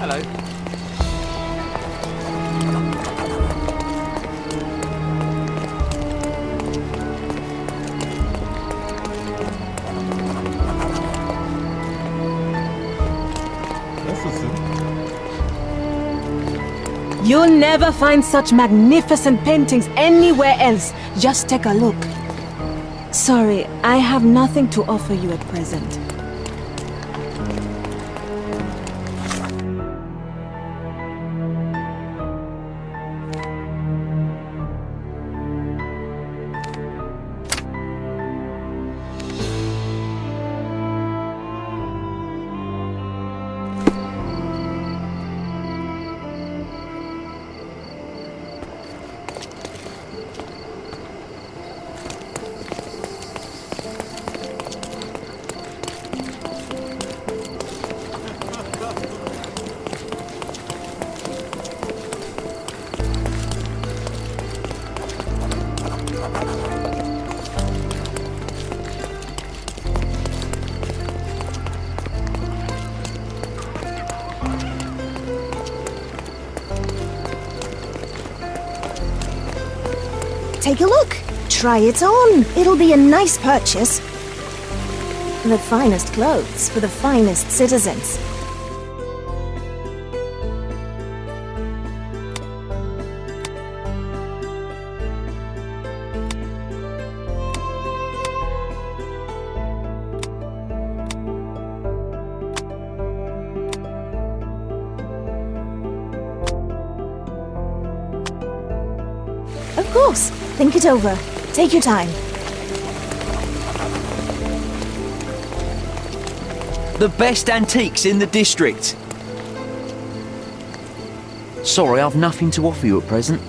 Hello. You'll never find such magnificent paintings anywhere else. Just take a look. Sorry, I have nothing to offer you at present. Take a look. Try it on. It'll be a nice purchase. The finest clothes for the finest citizens. Of course. Think it over. Take your time. The best antiques in the district. Sorry, I've nothing to offer you at present.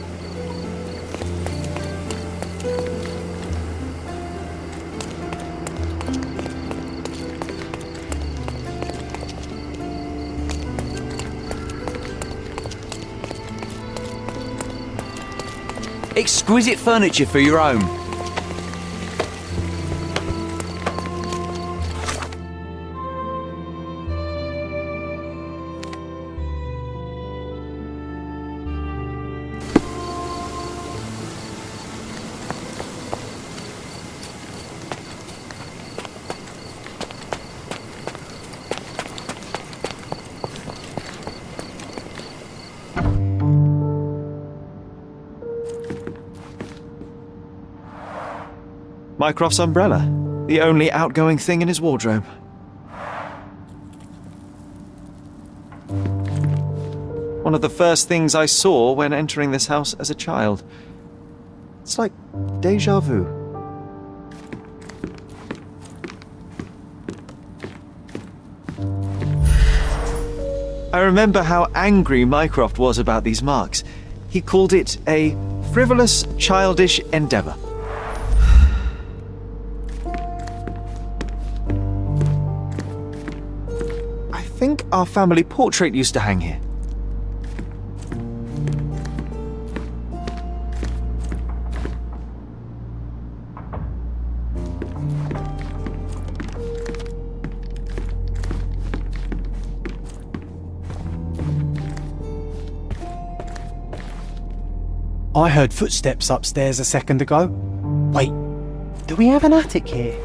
Exquisite furniture for your home. Mycroft's umbrella, the only outgoing thing in his wardrobe. One of the first things I saw when entering this house as a child. It's like déjà vu. I remember how angry Mycroft was about these marks. He called it a frivolous, childish endeavour. I think our family portrait used to hang here. I heard footsteps upstairs a second ago. Wait, do we have an attic here?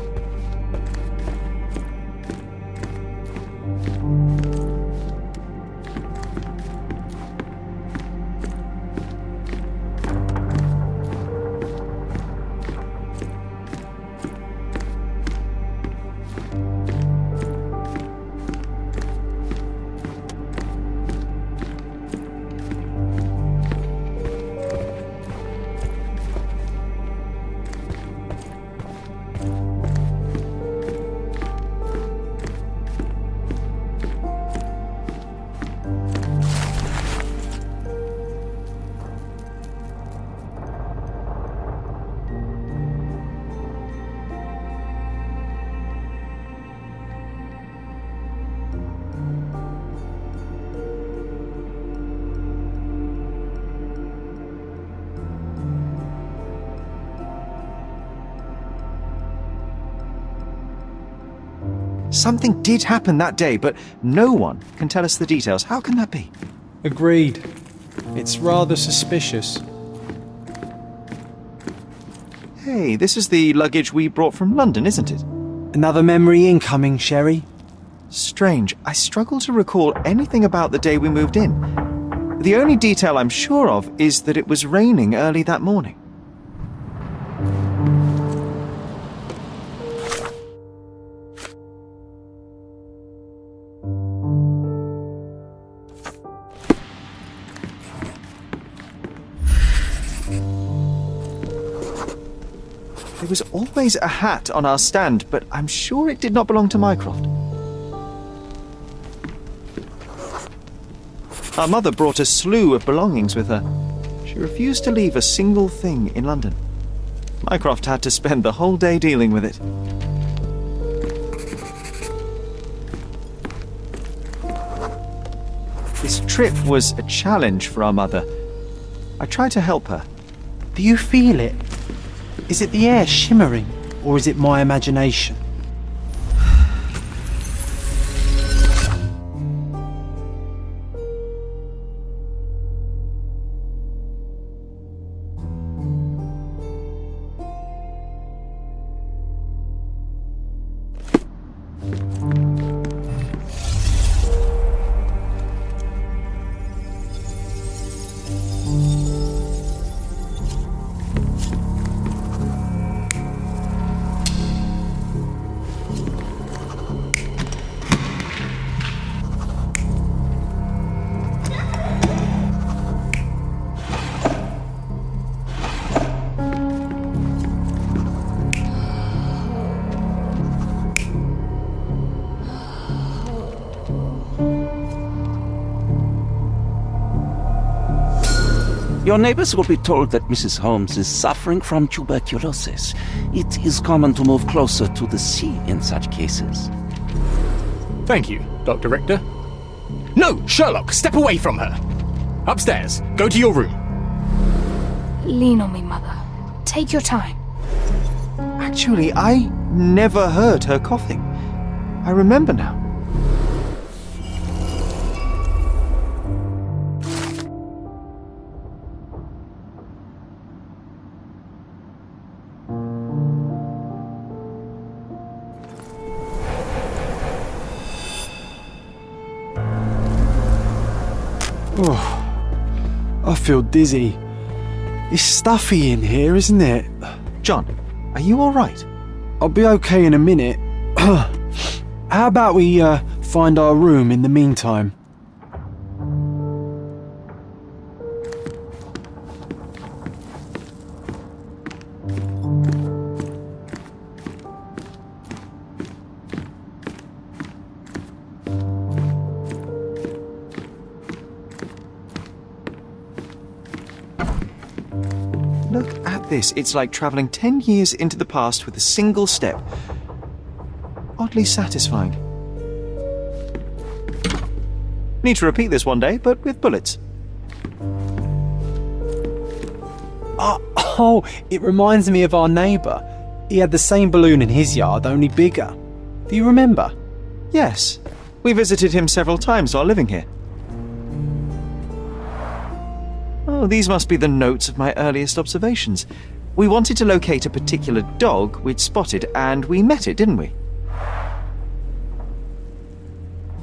Something did happen that day, but no one can tell us the details. How can that be? Agreed. It's rather suspicious. Hey, this is the luggage we brought from London, isn't it? Another memory incoming, Sherry. Strange. I struggle to recall anything about the day we moved in. The only detail I'm sure of is that it was raining early that morning. There was always a hat on our stand, but I'm sure it did not belong to Mycroft. Our mother brought a slew of belongings with her. She refused to leave a single thing in London. Mycroft had to spend the whole day dealing with it. This trip was a challenge for our mother. I tried to help her. Do you feel it? Is it the air shimmering, or is it my imagination? Your neighbors will be told that Mrs. Holmes is suffering from tuberculosis. It is common to move closer to the sea in such cases. Thank you, Dr. Richter. No, Sherlock, step away from her. Upstairs, go to your room. Lean on me, Mother. Take your time. Actually, I never heard her coughing. I remember now. Oh, I feel dizzy. It's stuffy in here, isn't it? John, are you all right? I'll be okay in a minute. How about we find our room in the meantime? Look at this. It's like travelling 10 years into the past with a single step. Oddly satisfying. Need to repeat this one day, but with bullets. Oh, it reminds me of our neighbour. He had the same balloon in his yard, only bigger. Do you remember? Yes. We visited him several times while living here. Oh, these must be the notes of my earliest observations. We wanted to locate a particular dog we'd spotted, and we met it, didn't we?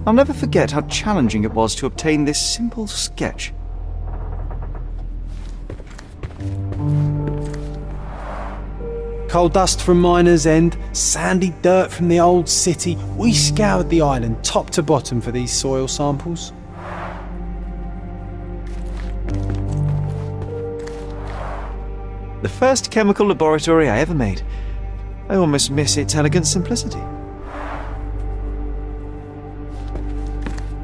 I'll never forget how challenging it was to obtain this simple sketch. Coal dust from Miner's End, sandy dirt from the old city. We scoured the island top to bottom for these soil samples. The first chemical laboratory I ever made. I almost miss its elegant simplicity.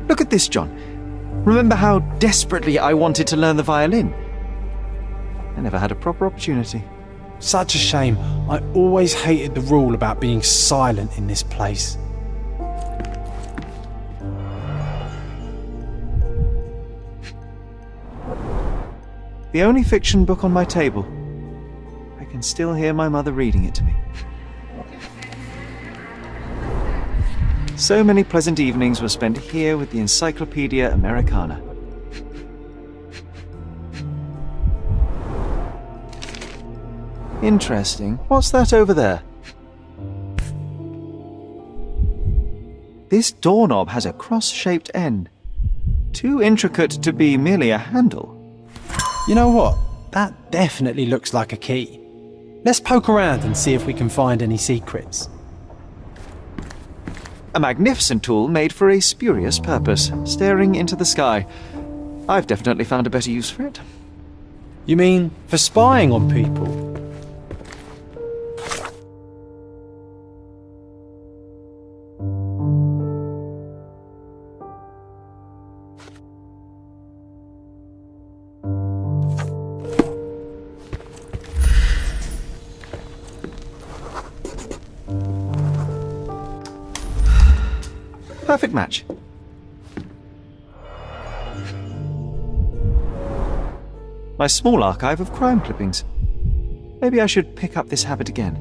Look at this, John. Remember how desperately I wanted to learn the violin? I never had a proper opportunity. Such a shame. I always hated the rule about being silent in this place. The only fiction book on my table. I can still hear my mother reading it to me. So many pleasant evenings were spent here with the Encyclopedia Americana. Interesting. What's that over there? This doorknob has a cross-shaped end. Too intricate to be merely a handle. You know what? That definitely looks like a key. Let's poke around and see if we can find any secrets. A magnificent tool made for a spurious purpose, staring into the sky. I've definitely found a better use for it. You mean for spying on people? Perfect match. My small archive of crime clippings. Maybe I should pick up this habit again.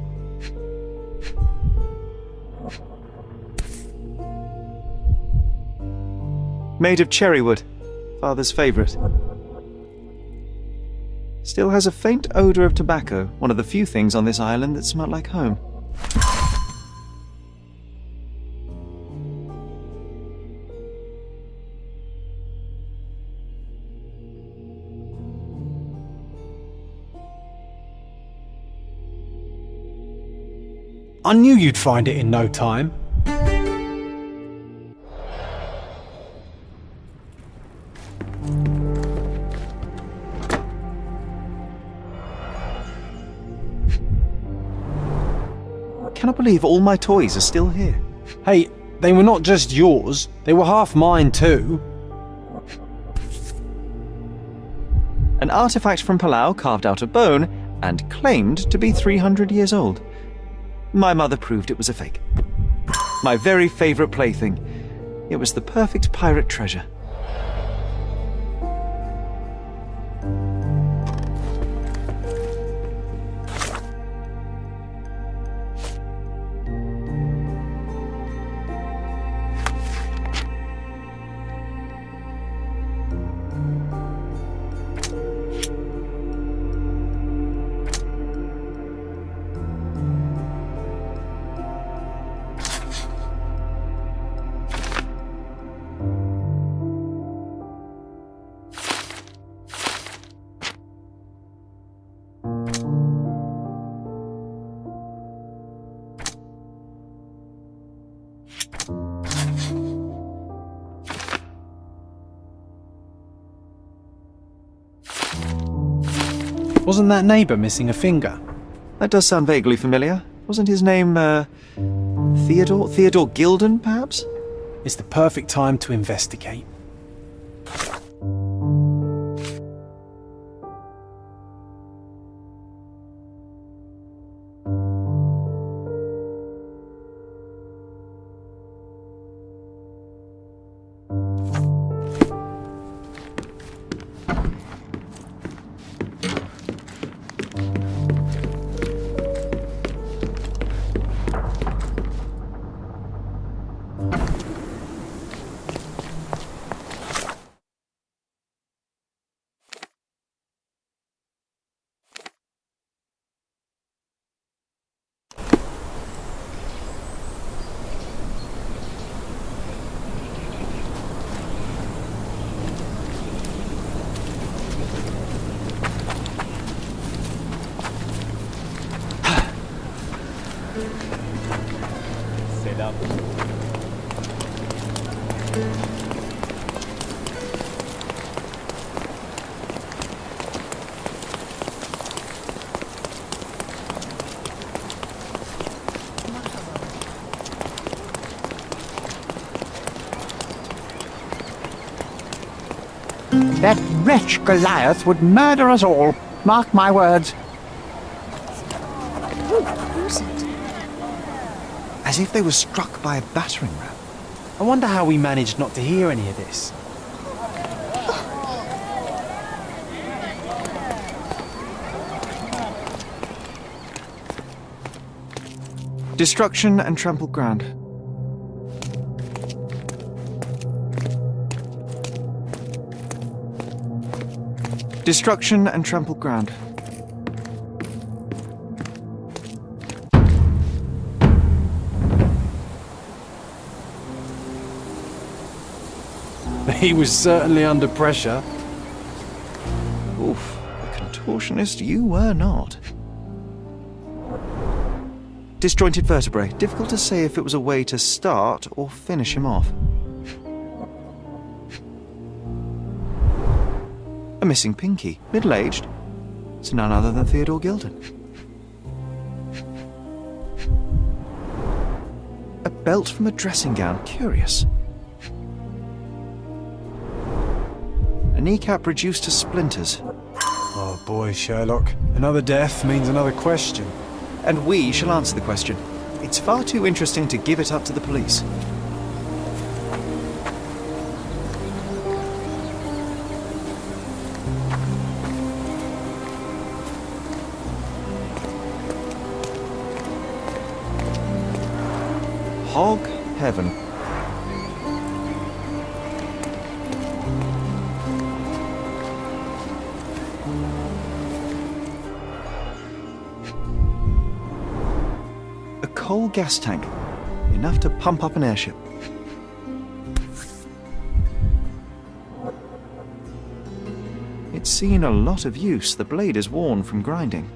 Made of cherry wood, father's favourite. Still has a faint odour of tobacco, one of the few things on this island that smell like home. I knew you'd find it in no time. Cannot believe all my toys are still here. Hey, they were not just yours, they were half mine too. An artifact from Palau carved out of bone and claimed to be 300 years old. My mother proved it was a fake. My very favourite plaything. It was the perfect pirate treasure. Wasn't that neighbour missing a finger? That does sound vaguely familiar. Wasn't his name, Theodore? Theodore Gilden, perhaps? It's the perfect time to investigate. That wretch Goliath would murder us all. Mark my words. Who's it? As if they were struck by a battering ram. I wonder how we managed not to hear any of this. Destruction and trampled ground. Destruction and trampled ground. He was certainly under pressure. Oof, a contortionist you were not. Disjointed vertebrae. Difficult to say if it was a way to start or finish him off. A missing pinky. Middle-aged. It's none other than Theodore Gilden. A belt from a dressing gown. Curious. A kneecap reduced to splinters. Oh boy, Sherlock. Another death means another question. And we shall answer the question. It's far too interesting to give it up to the police. Hog heaven. A coal gas tank, enough to pump up an airship. It's seen a lot of use. The blade is worn from grinding.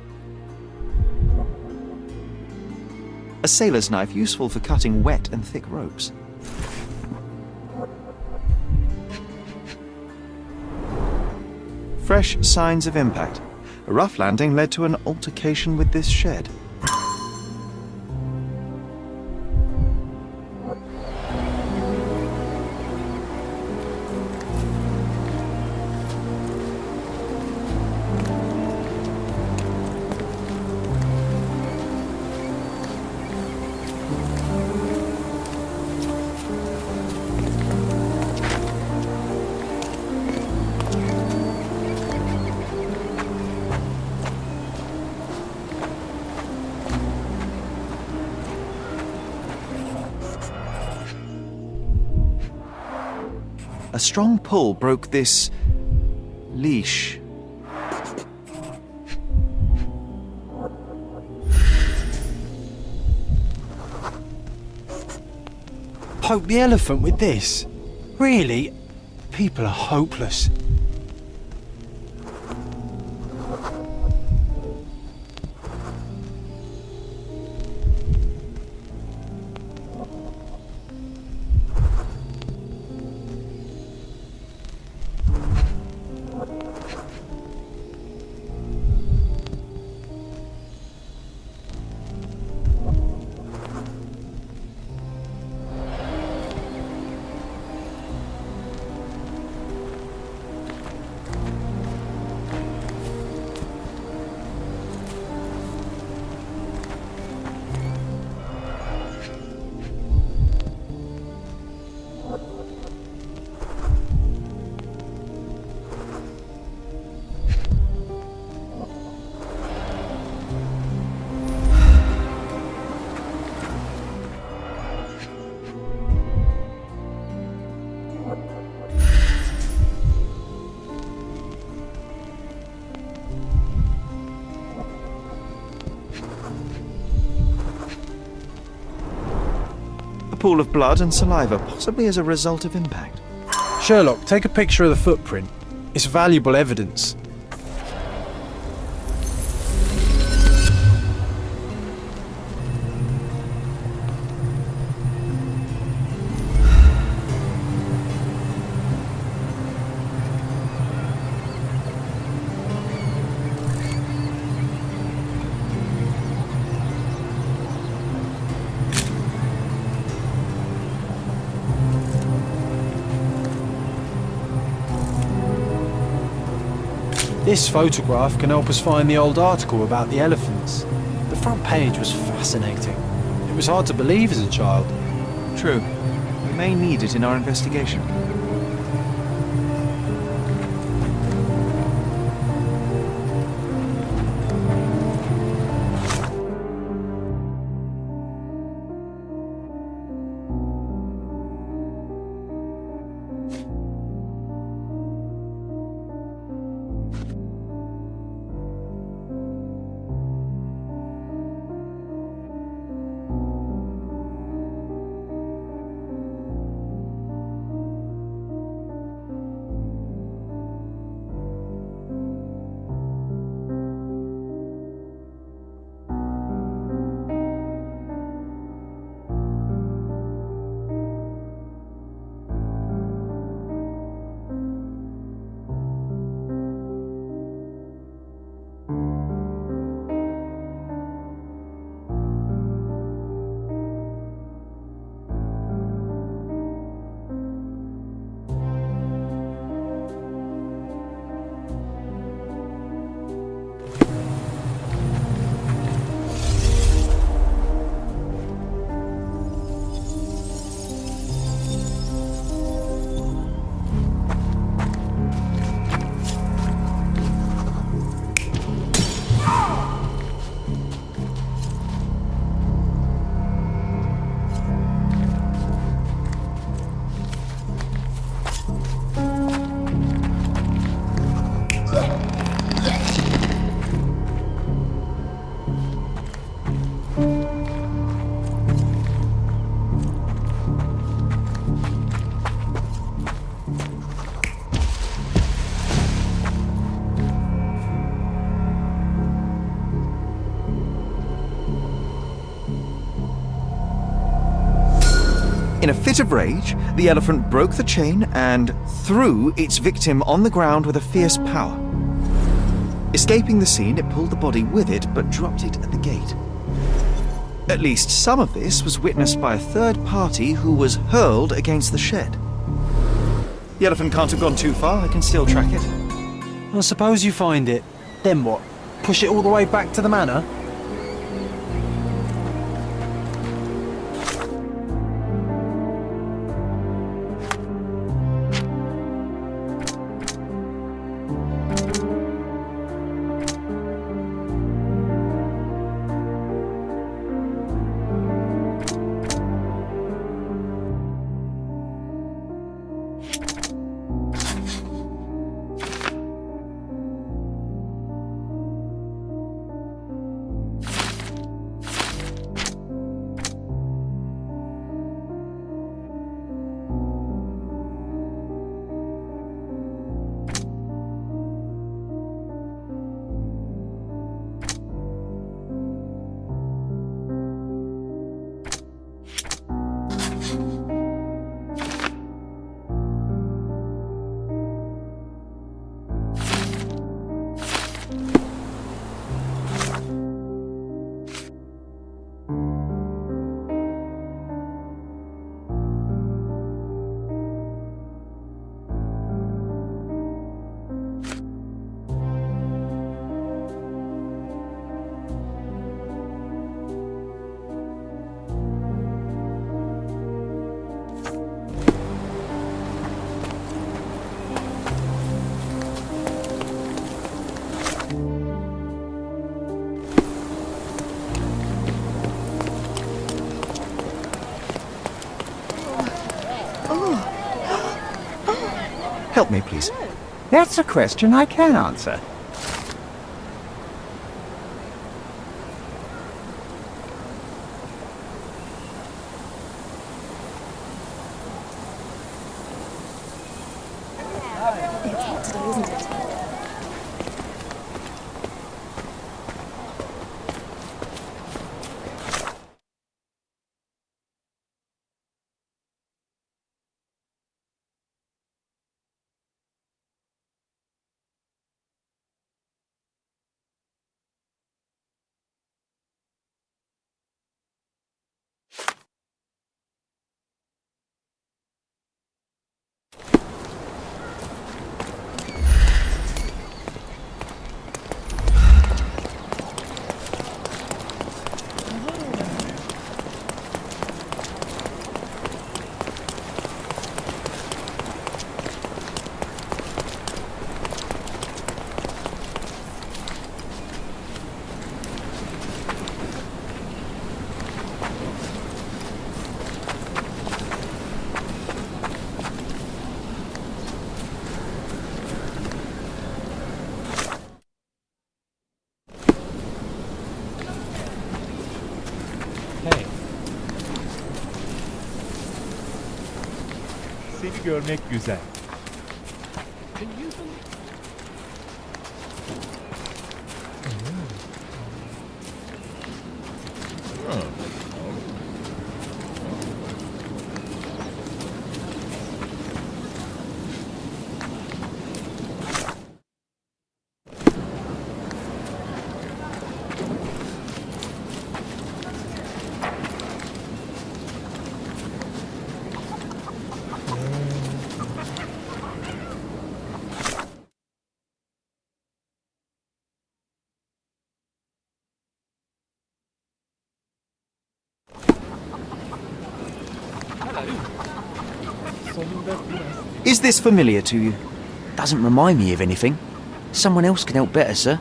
A sailor's knife, useful for cutting wet and thick ropes. Fresh signs of impact. A rough landing led to an altercation with this shed. A strong pull broke this leash. Poke the elephant with this? Really? People are hopeless. Pool of blood and saliva, possibly as a result of impact. Sherlock, take a picture of the footprint. It's valuable evidence. This photograph can help us find the old article about the elephants. The front page was fascinating. It was hard to believe as a child. True. We may need it in our investigation. In a fit of rage, the elephant broke the chain and threw its victim on the ground with a fierce power. Escaping the scene, it pulled the body with it, but dropped it at the gate. At least some of this was witnessed by a third party who was hurled against the shed. The elephant can't have gone too far, I can still track it. I suppose you find it. Then what? Push it all the way back to the manor? Help me, please. That's a question I can answer. It's hot today, isn't it? Seni görmek güzel. Is this familiar to you? Doesn't remind me of anything. Someone else can help better, sir.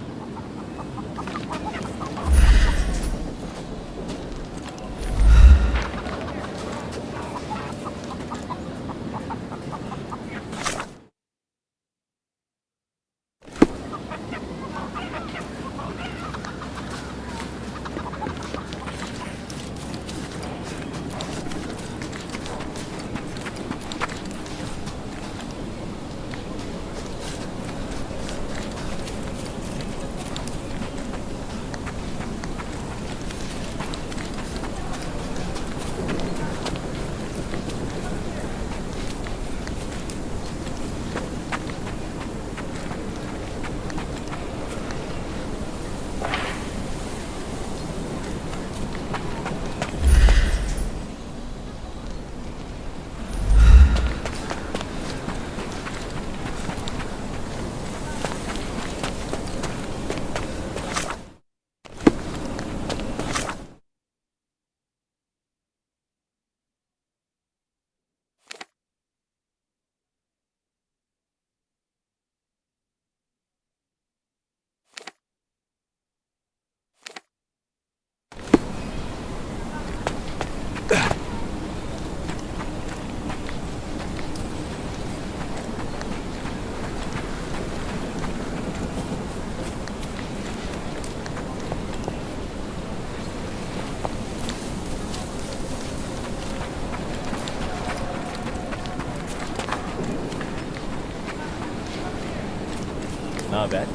Ne haber?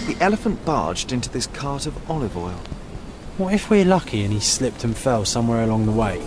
The elephant barged into this cart of olive oil. What if we're lucky and he slipped and fell somewhere along the way?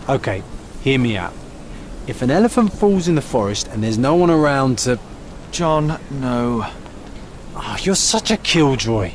Okay, hear me out. If an elephant falls in the forest and there's no one around to... John, no. Oh, you're such a killjoy.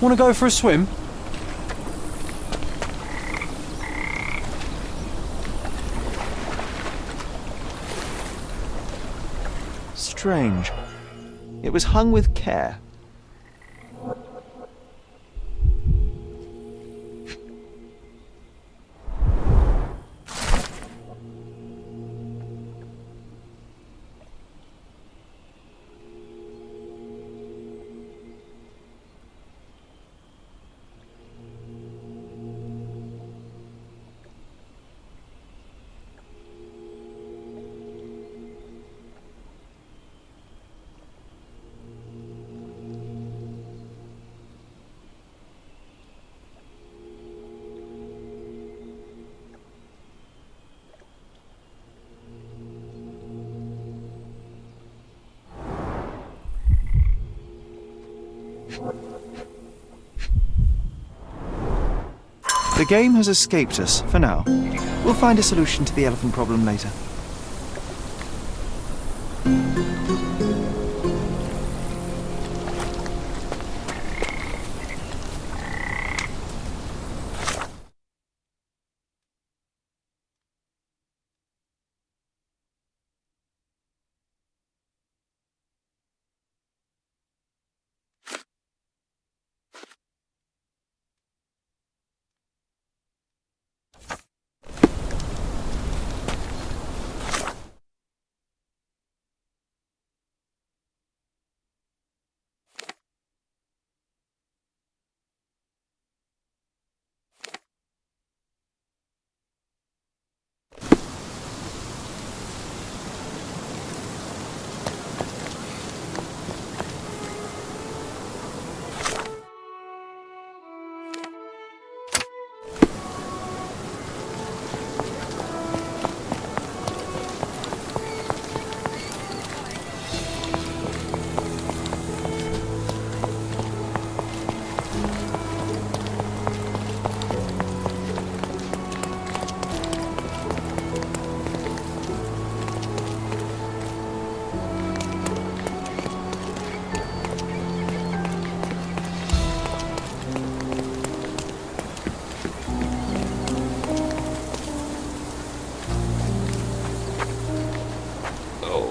Want to go for a swim? Strange. It was hung with care. The game has escaped us, for now. We'll find a solution to the elephant problem later.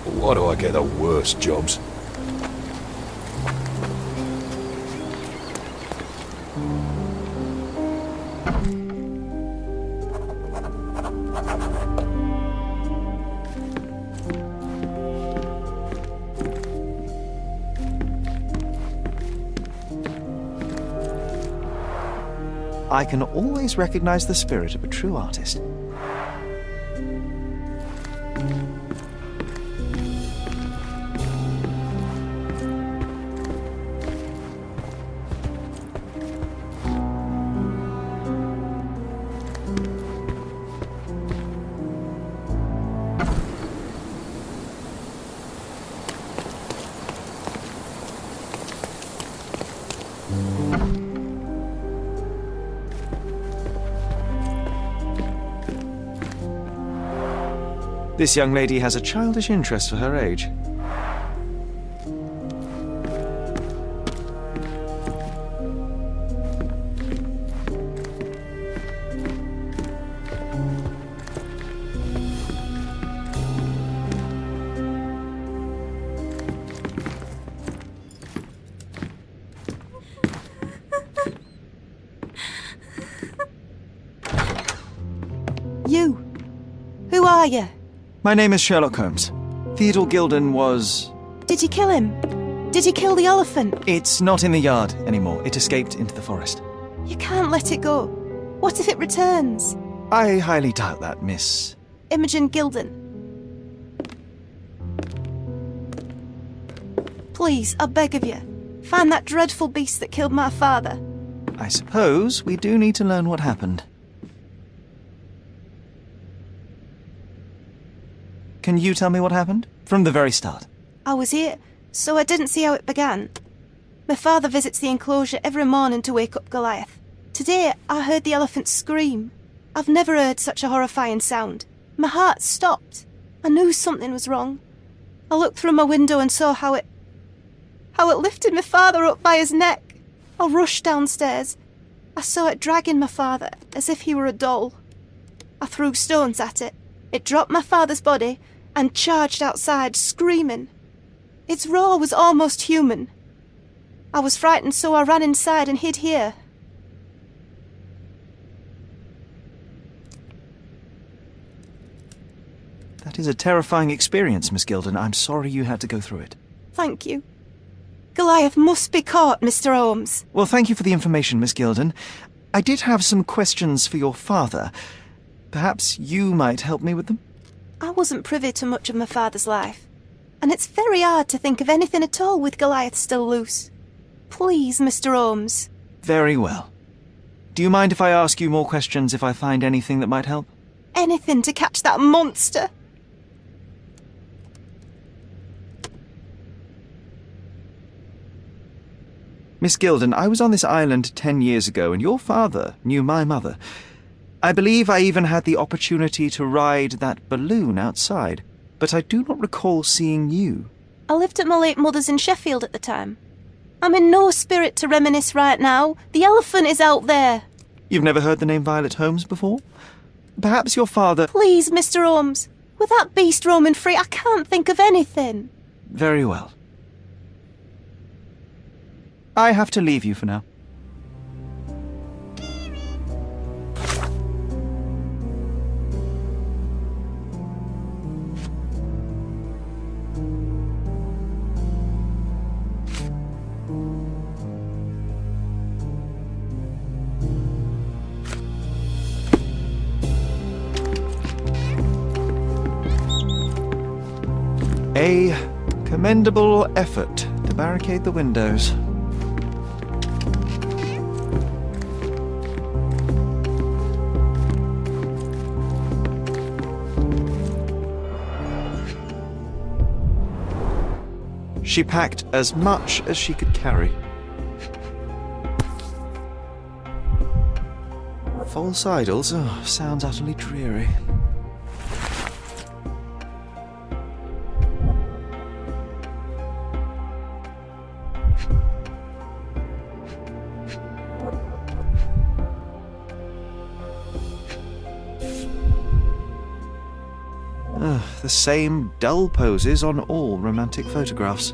Why do I get the worst jobs? I can always recognize the spirit of a true artist. This young lady has a childish interest for her age. You! Who are you? My name is Sherlock Holmes. Theodore Gilden was... Did you kill him? Did you kill the elephant? It's not in the yard anymore. It escaped into the forest. You can't let it go. What if it returns? I highly doubt that, Miss... Imogen Gilden. Please, I beg of you, find that dreadful beast that killed my father. I suppose we do need to learn what happened. Can you tell me what happened? From the very start. I was here, so I didn't see how it began. My father visits the enclosure every morning to wake up Goliath. Today, I heard the elephant scream. I've never heard such a horrifying sound. My heart stopped. I knew something was wrong. I looked through my window and saw how it lifted my father up by his neck. I rushed downstairs. I saw it dragging my father as if he were a doll. I threw stones at it. It dropped my father's body and charged outside, screaming. Its roar was almost human. I was frightened, so I ran inside and hid here. That is a terrifying experience, Miss Gilden. I'm sorry you had to go through it. Thank you. Goliath must be caught, Mr. Holmes. Well, thank you for the information, Miss Gilden. I did have some questions for your father. Perhaps you might help me with them? I wasn't privy to much of my father's life, and it's very hard to think of anything at all with Goliath still loose. Please, Mr. Holmes. Very well. Do you mind if I ask you more questions if I find anything that might help? Anything to catch that monster. Miss Gilden, I was on this island 10 years ago, and your father knew my mother. I believe I even had the opportunity to ride that balloon outside, but I do not recall seeing you. I lived at my late mother's in Sheffield at the time. I'm in no spirit to reminisce right now. The elephant is out there. You've never heard the name Violet Holmes before? Perhaps your father... Please, Mr. Holmes. With that beast roaming free, I can't think of anything. Very well. I have to leave you for now. A commendable effort to barricade the windows. She packed as much as she could carry. False idols? Oh, sounds utterly dreary. the same dull poses on all romantic photographs.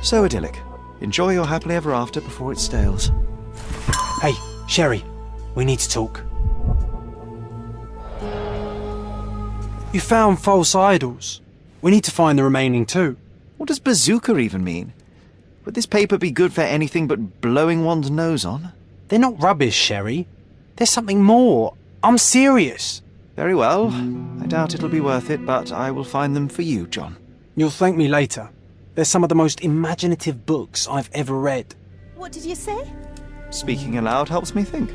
So idyllic. Enjoy your happily ever after before it stales. Hey, Sherry, we need to talk. You found false idols. We need to find the remaining two. What does bazooka even mean? Would this paper be good for anything but blowing one's nose on? They're not rubbish, Sherry. There's something more. I'm serious. Very well. I doubt it'll be worth it, but I will find them for you, John. You'll thank me later. They're some of the most imaginative books I've ever read. What did you say? Speaking aloud helps me think.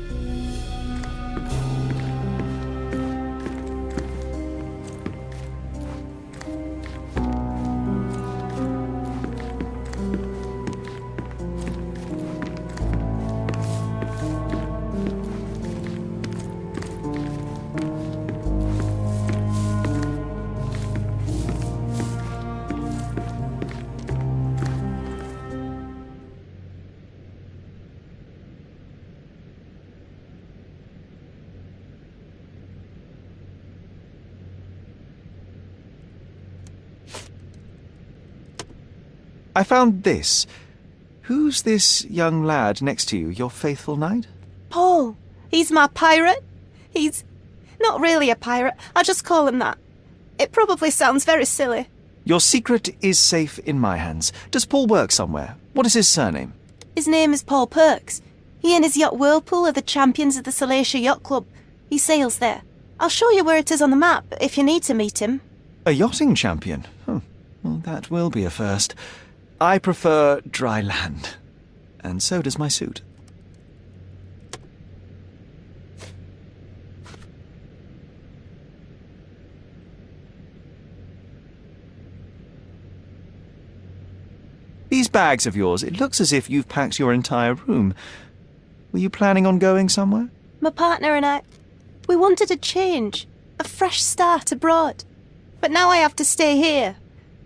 I found this. Who's this young lad next to you, your faithful knight? Paul. He's my pirate. He's not really a pirate. I just call him that. It probably sounds very silly. Your secret is safe in my hands. Does Paul work somewhere? What is his surname? His name is Paul Perks. He and his yacht Whirlpool are the champions of the Salacia Yacht Club. He sails there. I'll show you where it is on the map if you need to meet him. A yachting champion? Well, that will be a first. I prefer dry land. And so does my suit. These bags of yours, it looks as if you've packed your entire room. Were you planning on going somewhere? My partner and I, we wanted a change, a fresh start abroad. But now I have to stay here.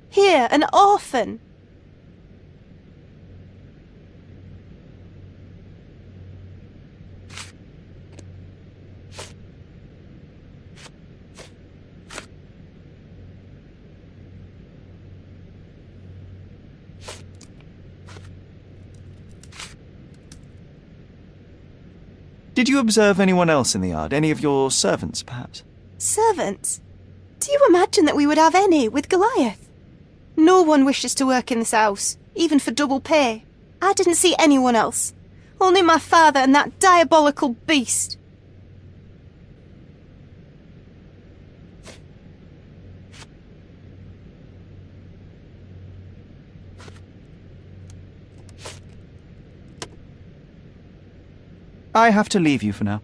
Here, an orphan. Did you observe anyone else in the yard? Any of your servants, perhaps? Servants? Do you imagine that we would have any with Goliath? No one wishes to work in this house, even for double pay. I didn't see anyone else. Only my father and that diabolical beast. I have to leave you for now.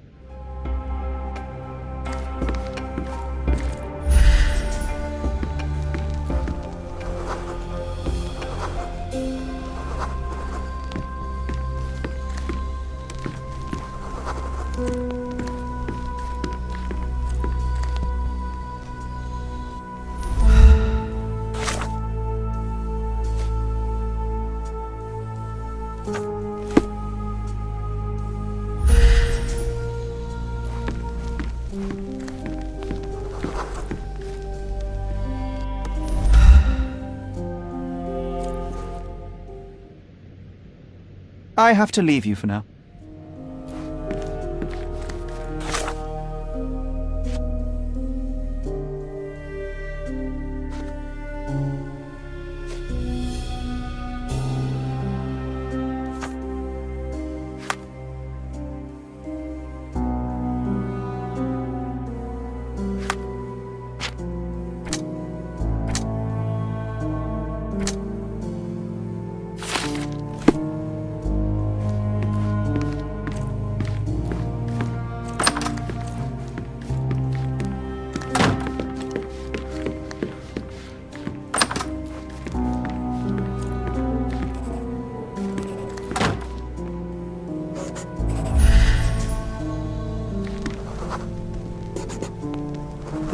I have to leave you for now.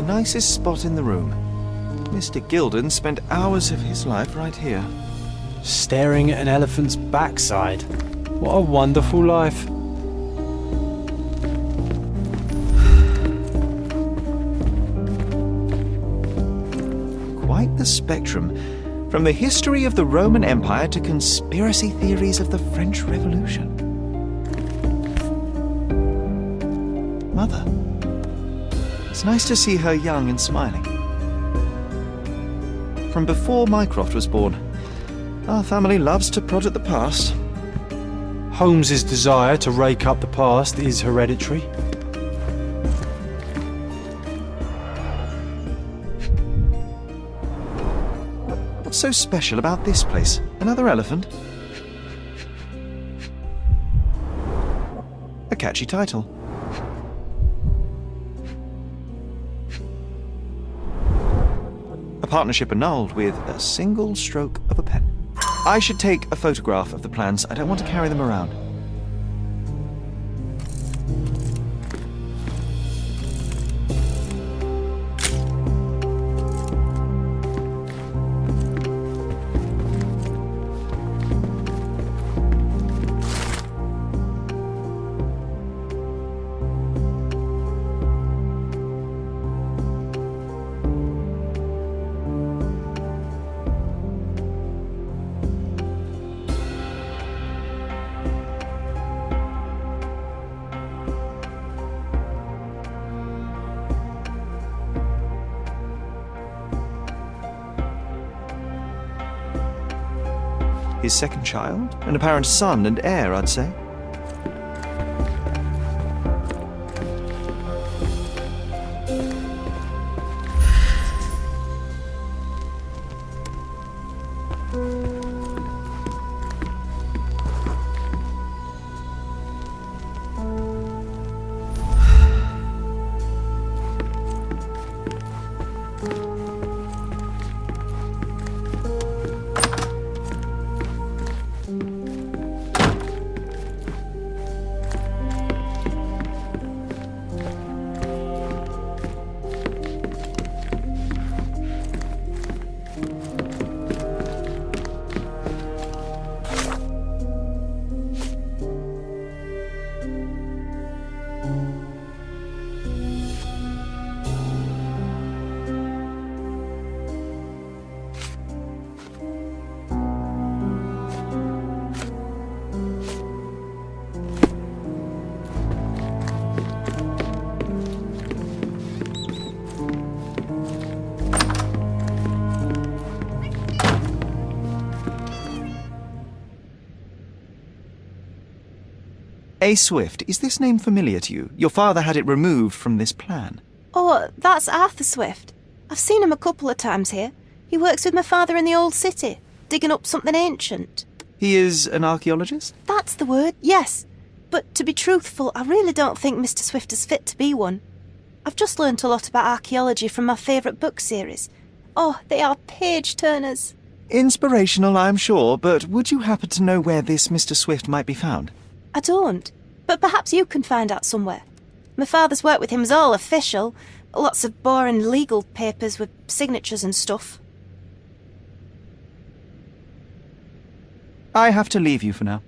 Nicest spot in the room. Mr. Gilden spent hours of his life right here. Staring at an elephant's backside. What a wonderful life. the spectrum, from the history of the Roman Empire to conspiracy theories of the French Revolution. Mother. It's nice to see her young and smiling. From before Mycroft was born, our family loves to prod at the past. Holmes's desire to rake up the past is hereditary. What's so special about this place? Another elephant? A catchy title. A partnership annulled with a single stroke of a pen. I should take a photograph of the plans. I don't want to carry them around. His second child? An apparent son and heir, I'd say. A. Swift, is this name familiar to you? Your father had it removed from this plan. Oh, that's Arthur Swift. I've seen him a couple of times here. He works with my father in the old city, digging up something ancient. He is an archaeologist? That's the word, yes. But to be truthful, I really don't think Mr. Swift is fit to be one. I've just learnt a lot about archaeology from my favourite book series. Oh, they are page-turners. Inspirational, I'm sure, but would you happen to know where this Mr. Swift might be found? I don't, but perhaps you can find out somewhere. My father's work with him is all official. Lots of boring legal papers with signatures and stuff. I have to leave you for now.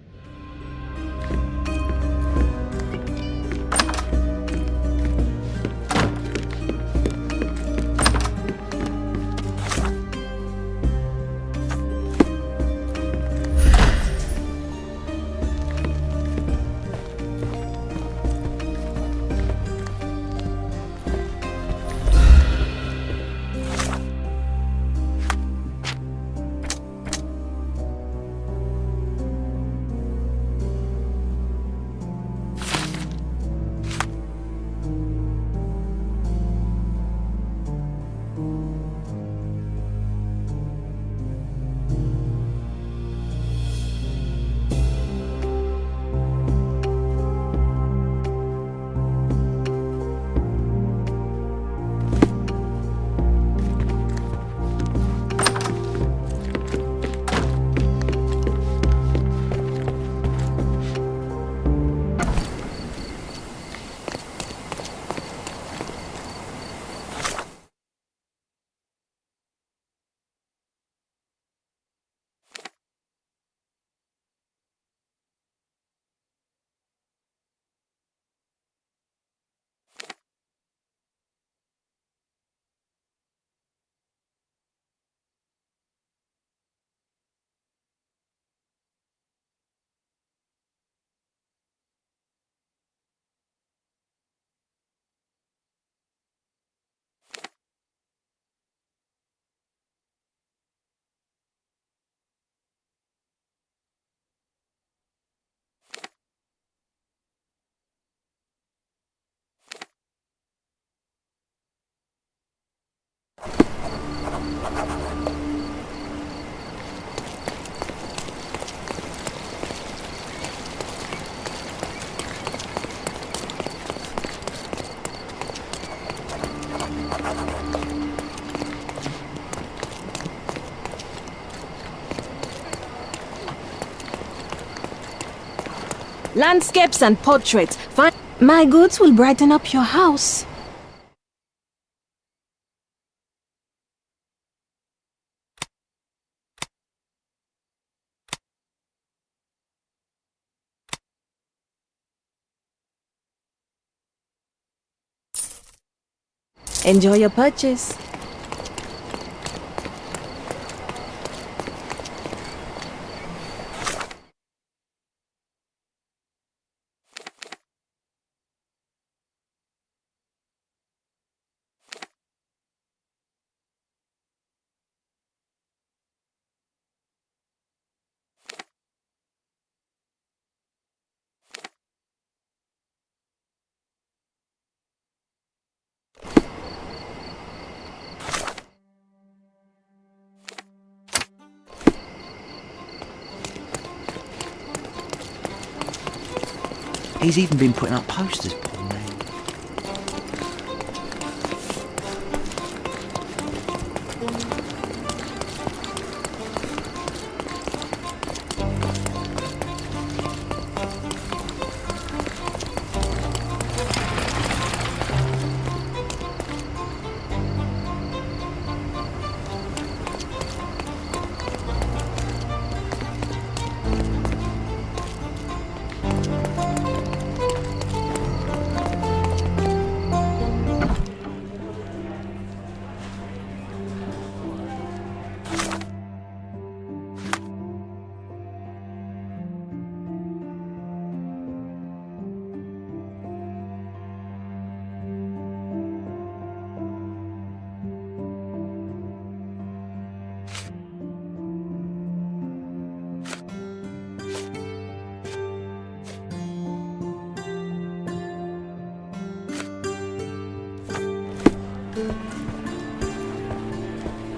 landscapes and portraits. My goods will brighten up your house. Enjoy your purchase. He's even been putting up posters, poor man.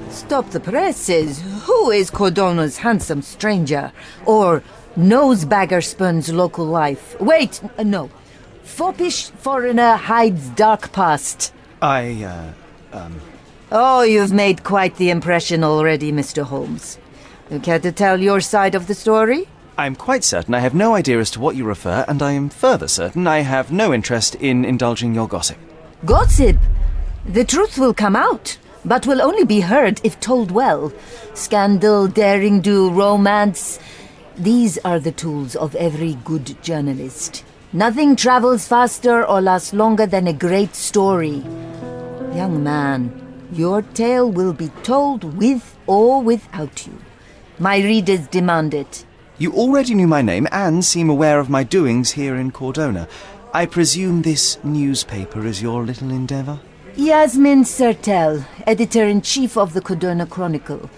Stop the presses. Who is Cordona's handsome stranger? Or Nosebaggerspun's local life? Wait, no. Foppish foreigner hides dark past. Oh, you've made quite the impression already, Mr. Holmes. You care to tell your side of the story? I'm quite certain I have no idea as to what you refer, and I am further certain I have no interest in indulging your gossip. Gossip? The truth will come out, but will only be heard if told well. Scandal, daring-do, romance. These are the tools of every good journalist. Nothing travels faster or lasts longer than a great story. Young man, your tale will be told with or without you. My readers demand it. You already knew my name and seem aware of my doings here in Cordona. I presume this newspaper is your little endeavour? Yasmin Sertel, editor-in-chief of the Cordona Chronicle,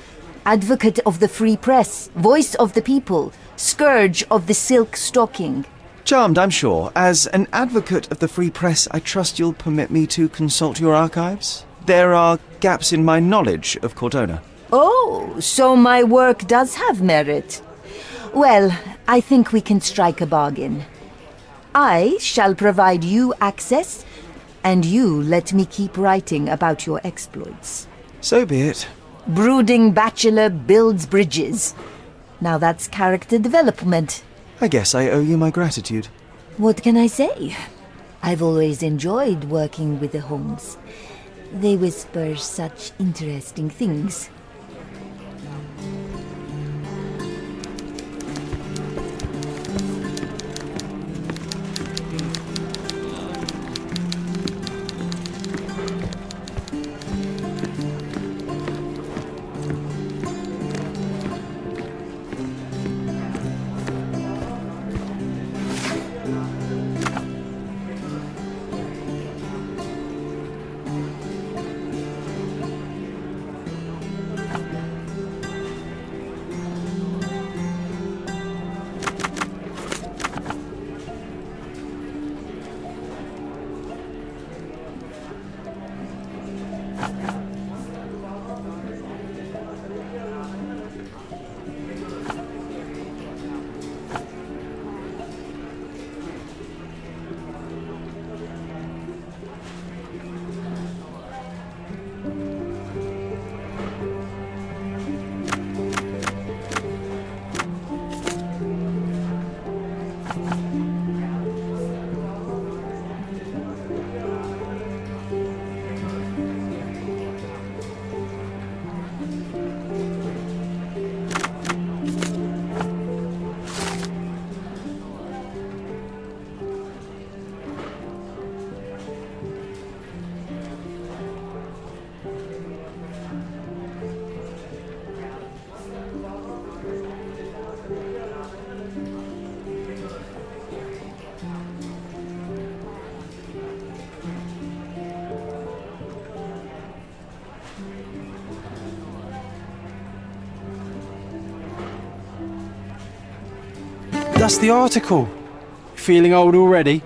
advocate of the free press, voice of the people, scourge of the silk stocking. Charmed, I'm sure. As an advocate of the free press, I trust you'll permit me to consult your archives? There are gaps in my knowledge of Cordona. Oh, so my work does have merit. Well, I think we can strike a bargain. I shall provide you access, and you let me keep writing about your exploits. So be it. Brooding bachelor builds bridges. Now that's character development. I guess I owe you my gratitude. What can I say? I've always enjoyed working with the Holmes. They whisper such interesting things. That's the article. Feeling old already?